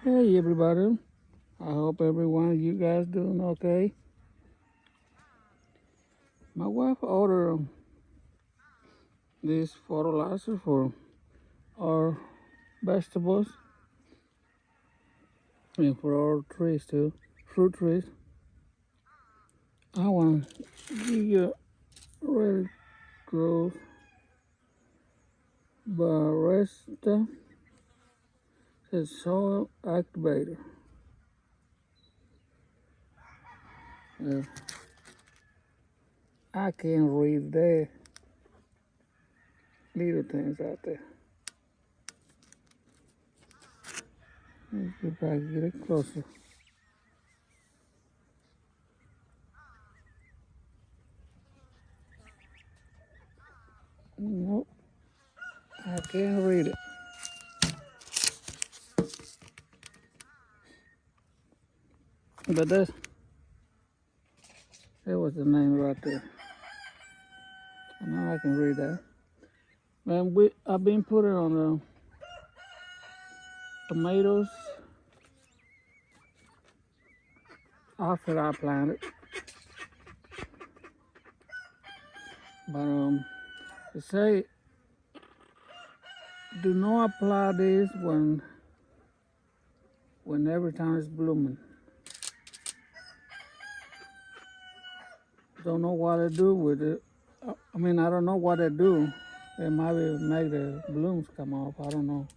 Hey everybody, I hope everyone you guys doing okay. My wife ordered this fertilizer for our vegetables and for our trees too, fruit trees. I want to give you ready growth Barista says soil activator. Uh, I can't read the little things out there. Let's see if I can get it closer. Nope, I can't read it. But that was the name right there. I know I can read that. Man, I've been putting on the tomatoes after I planted. But they say do not apply this when every time it's blooming. Don't know what to do with it. I mean, I don't know what they do. It might make the blooms come off. I don't know.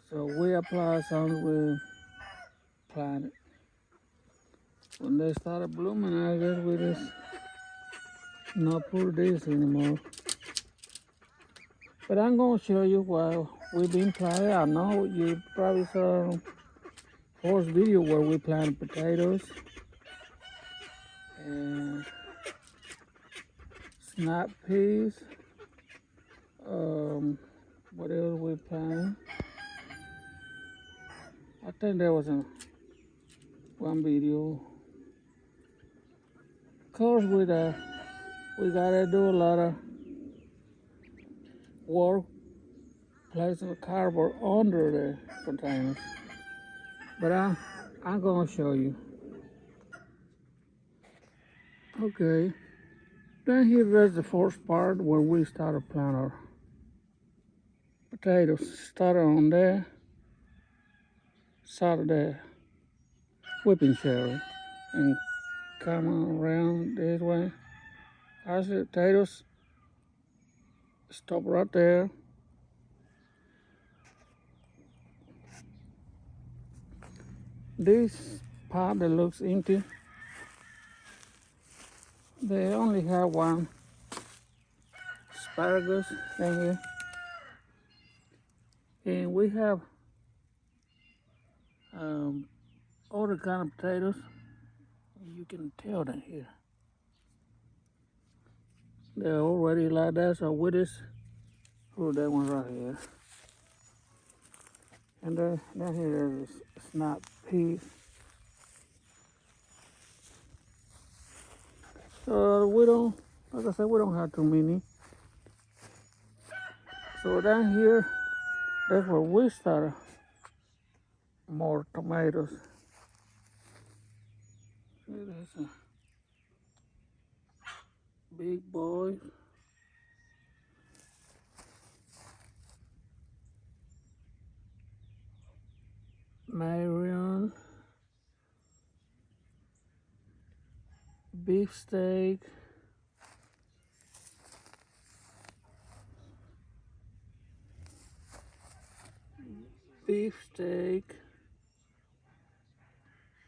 So we apply some we planted. When they started blooming, I guess we just not put this anymore. But I'm gonna show you what we've been planting. I know you probably saw first video where we planted potatoes and snap peas. What else we planted? I think there was one video. Of course, we gotta do a lot of work placing the cardboard under the containers. But I'm gonna show you. Okay, down here there's the first part where we started planting our potatoes. Started on there, started the whipping cherry, and come around this way. I see potatoes. Stop right there. This part that looks empty, they only have one asparagus in here. And we have other kind of potatoes. You can tell them here. They're already like that, so we just put that one right here. And then here there's snap peas. So we don't, like I said, we don't have too many. So down here, that's where we started more tomatoes. There's a big boy. Marion. Beefsteak. Beefsteak.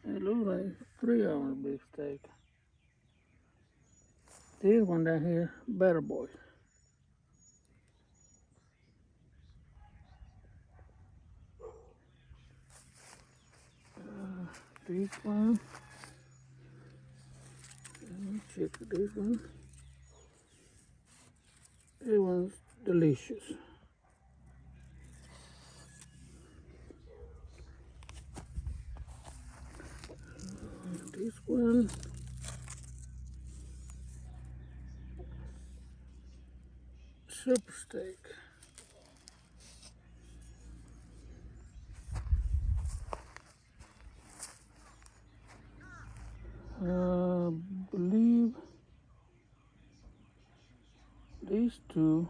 It looks like 3 hour beefsteak. This one down here, Better Boy. This one. Check this one. This one's delicious. This one. Super steak. these two.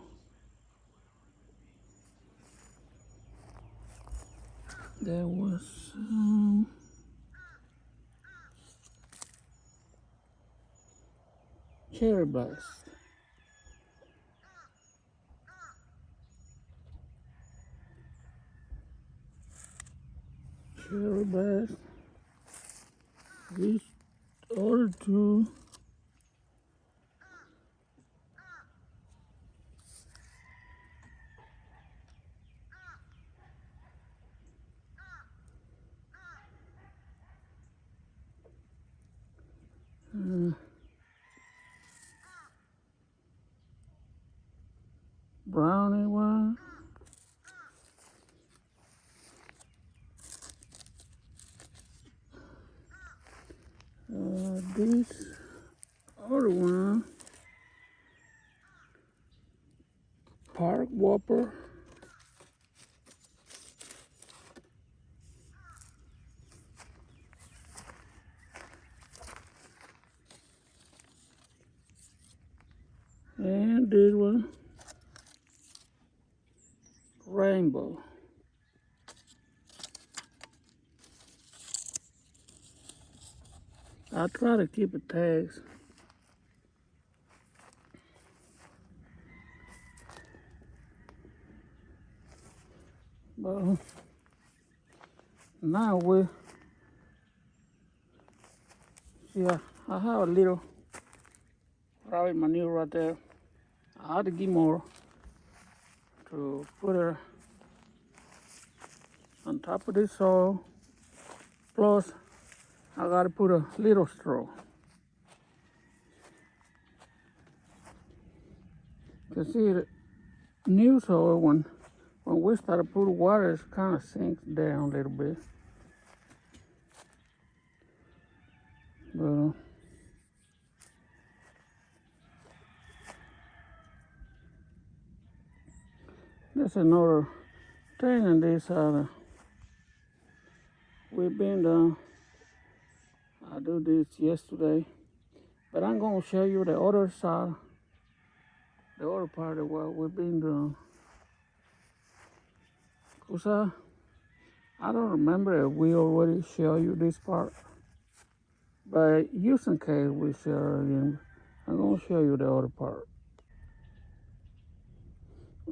There was some cherry blast. Cherry blast. These other two. Brownie one. This other one. Park Whopper. And this one. Rainbow. I try to keep it tags. But now we see I have a little rabbit manure right there. I had to give more to put it on top of this soil. Plus, I gotta put a little straw. You see the new soil when we start to put water, it kind of sinks down a little bit. But that's another thing in this side. We've been done. I do this yesterday, but I'm gonna show you the other side, the other part of what we've been doing. Cause I don't remember if we already show you this part, but just in case we share again, I'm gonna show you the other part.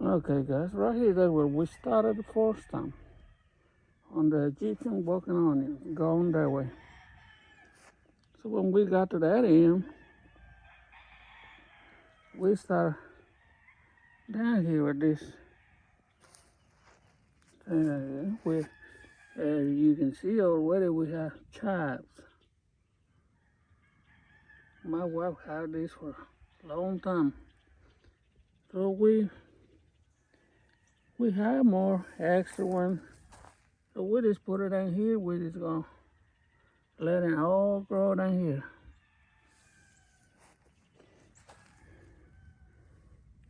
Okay, guys, right here that's where we started the first time on the Egyptian walking onion, going that way. So when we got to that end, we start down here with this thing where, as you can see already, we have chives. My wife had this for a long time. So we have more extra ones. So we just put it down here. We just gonna let it all grow down here.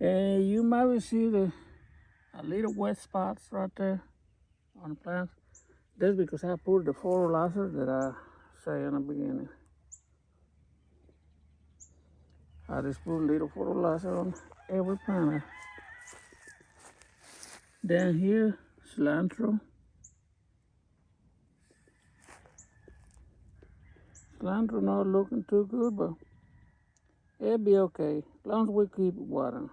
And you might see a little wet spots right there on the plants. That's because I put the fertilizer that I say in the beginning. I just put a little fertilizer on every plant. Down here, cilantro. Cilantro not looking too good, but it'll be okay as long as we keep watering.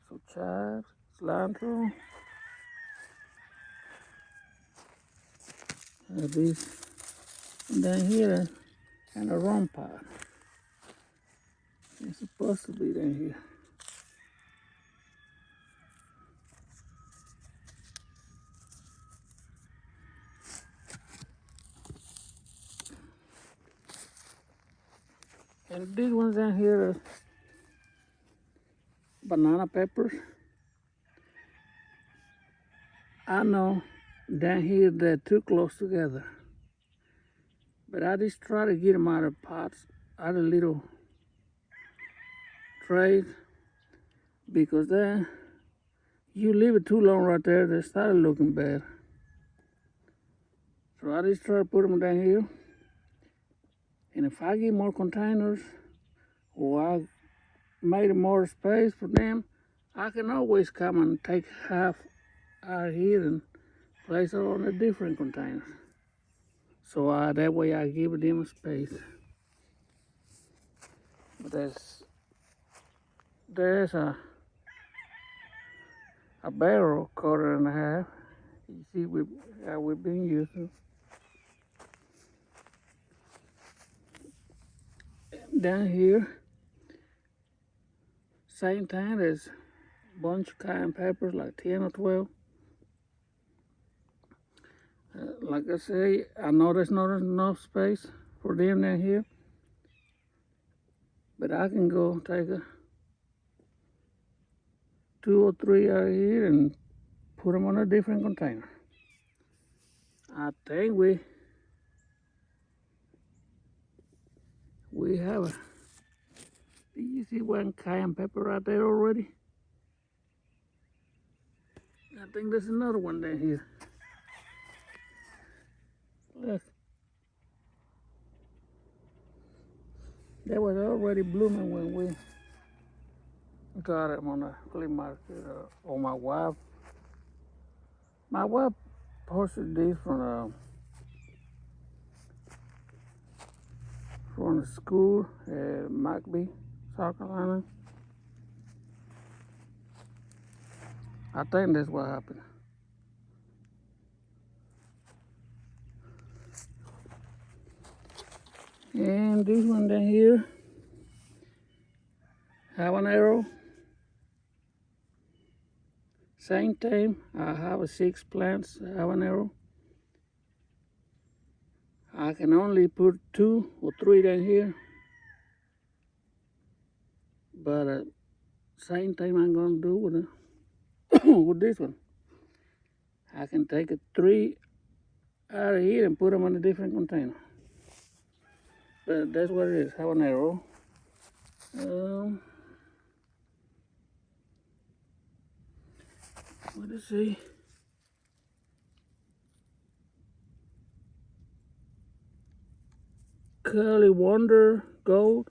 So chives, cilantro, and this, and down here, and a rum pot. It's supposed to be down here. And these ones down here are banana peppers. I know down here they're too close together, but I just try to get them out of pots, out of little trays, because then you leave it too long right there, they start looking bad. So I just try to put them down here. And if I get more containers, or I made more space for them, I can always come and take half out here and place it on a different container. So that way I give them space. But there's a barrel 1.25. You see how we've been using. Down here, same time, there's a bunch of cayenne peppers, like 10 or 12. Like I say, I know there's not enough space for them down here, but I can go take 2 or 3 out of here and put them on a different container. I think we have a, do you see one cayenne pepper right there already? I think there's another one down here. Look. They was already blooming when we got them on the flea market. Or my wife posted these from the school at McBee, South Carolina. I think that's what happened. And this one down here, habanero. Same time, I have 6 plants habanero. I can only put 2 or 3 down here. But same time I'm gonna do with with this one. I can take 3 out of here and put them in a different container. But that's what it is, habanero. Let's see. Curly Wonder Gold.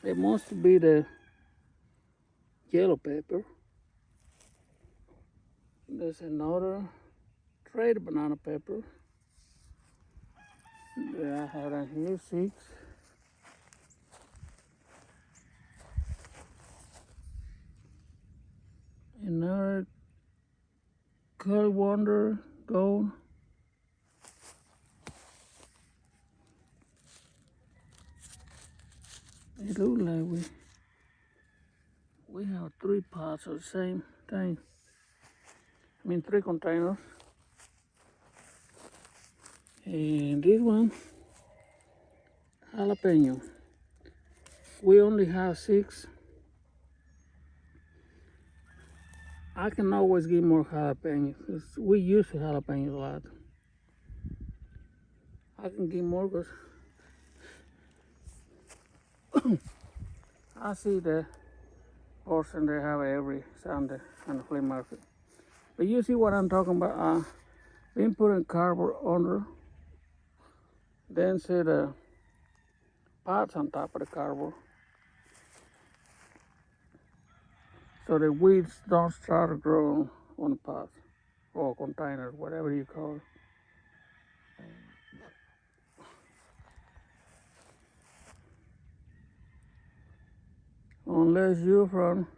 It must be the yellow pepper. There's another trade banana pepper. I have down here 6. Another Curly Wonder Gold. It looks like we have 3 pots of the same thing. I mean 3 containers. And this one, jalapeno. We only have 6. I can always get more jalapenos. We use jalapenos a lot. I can get more because I see the portion they have every Sunday on the flea market. But you see what I'm talking about? Been putting cardboard under, then see the pots on top of the cardboard, so the weeds don't start to grow on the pots or containers, whatever you call it. Unless you're from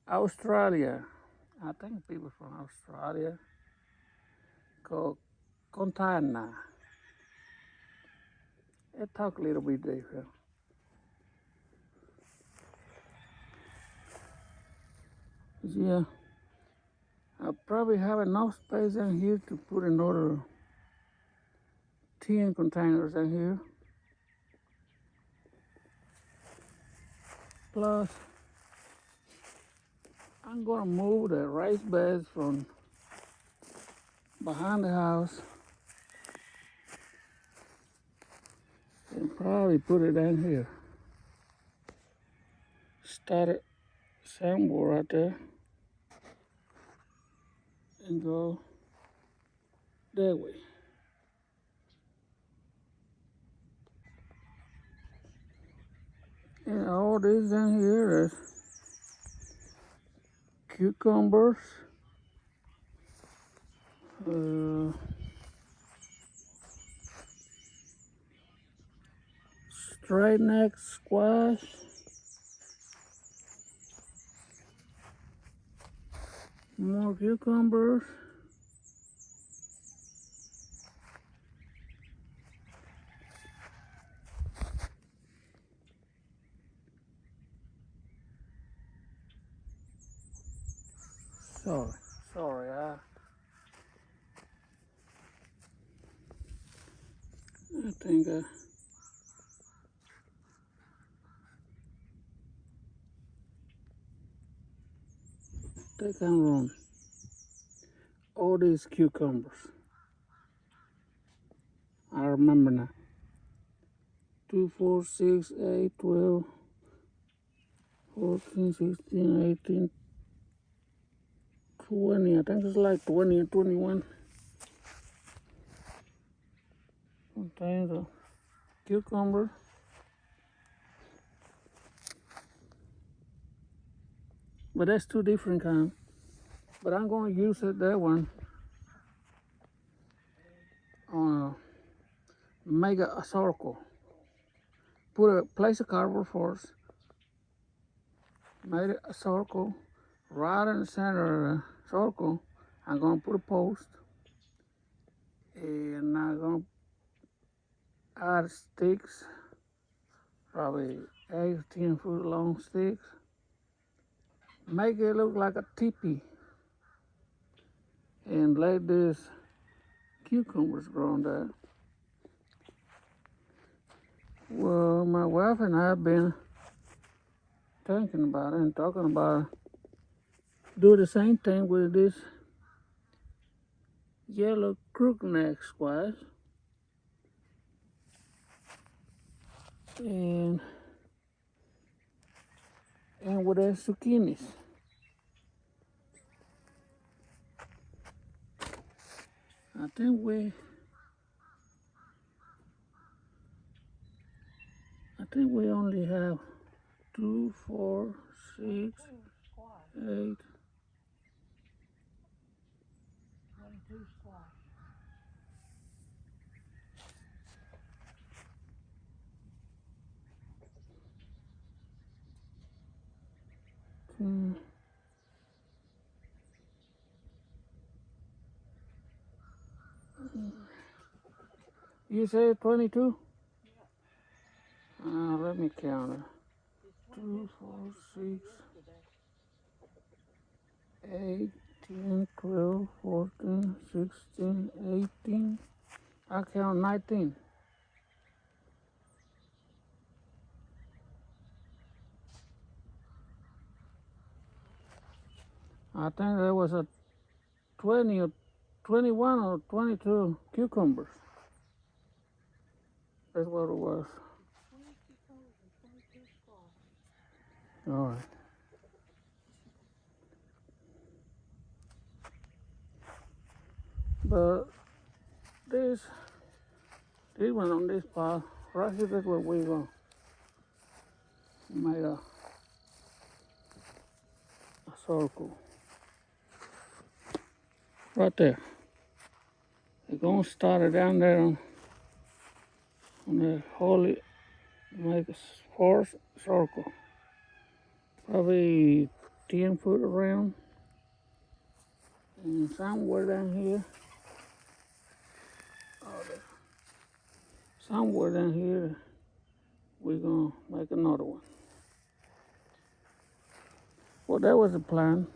Australia. I think people from Australia call Contana. They talk a little bit different. Yeah, I probably have enough space in here to put another 10 containers in here. Plus, I'm gonna move the raised beds from behind the house and probably put it down here. Start it somewhere right there and go that way. And all this in here is cucumbers, straight neck squash, more cucumbers, sorry, I think they can run all these cucumbers. I remember now. 2, 4, 6, 8, 12, 14, 16, 18, 20. I think it's like 20 or 21 contains a cucumber. But that's two different kinds. But I'm going to use that one on make a circle. Place a cardboard first. Made it a circle. Right in the center of the circle, I'm going to put a post. And I'm going to add sticks. Probably 8 or 10 foot long sticks. Make it look like a teepee. And let these cucumbers grow on there. Well, my wife and I have been thinking about it and talking about it. Do the same thing with this yellow crookneck squash. And with the zucchinis. I think we only have 2, 4, 6, 8. 22 squash. You say 22? Let me count it. 2, 4, 6, 8, 10, 12, 14, 16, 18. I count 19. I think there was a 20 or 21 or 22 cucumbers. That's what it was. All right. But this one on this part, right here, that's what we're going to make a circle. Right there. We're going to start it down there on the holy, make a fourth circle. Probably 10 foot around. And somewhere down here, we're going to make another one. Well, that was the plan.